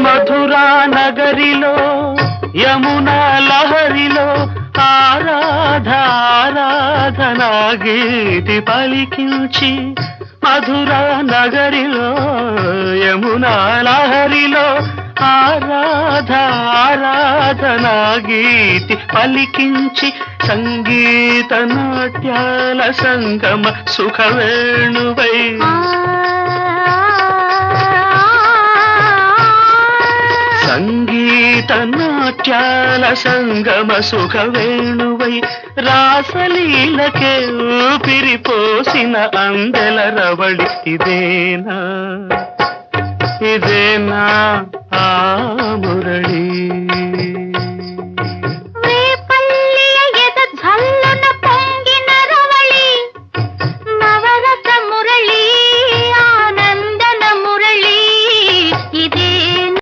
మధురా నగరిలో యమునా లహరిలో ఆరాధనా గీతి పలికించి మధురా నగరిలో యమునా లహరిలో ఆరాధనా గీతి పలికించి సంగీత నాట్యాల సంగమ సుఖవేణువై సంగీత నాట్యాల సంగమ సుఖవేణువై రాసలీలకే ఊపిరిపోసిన అందెల రవళి ఇదేనా ఇదేనా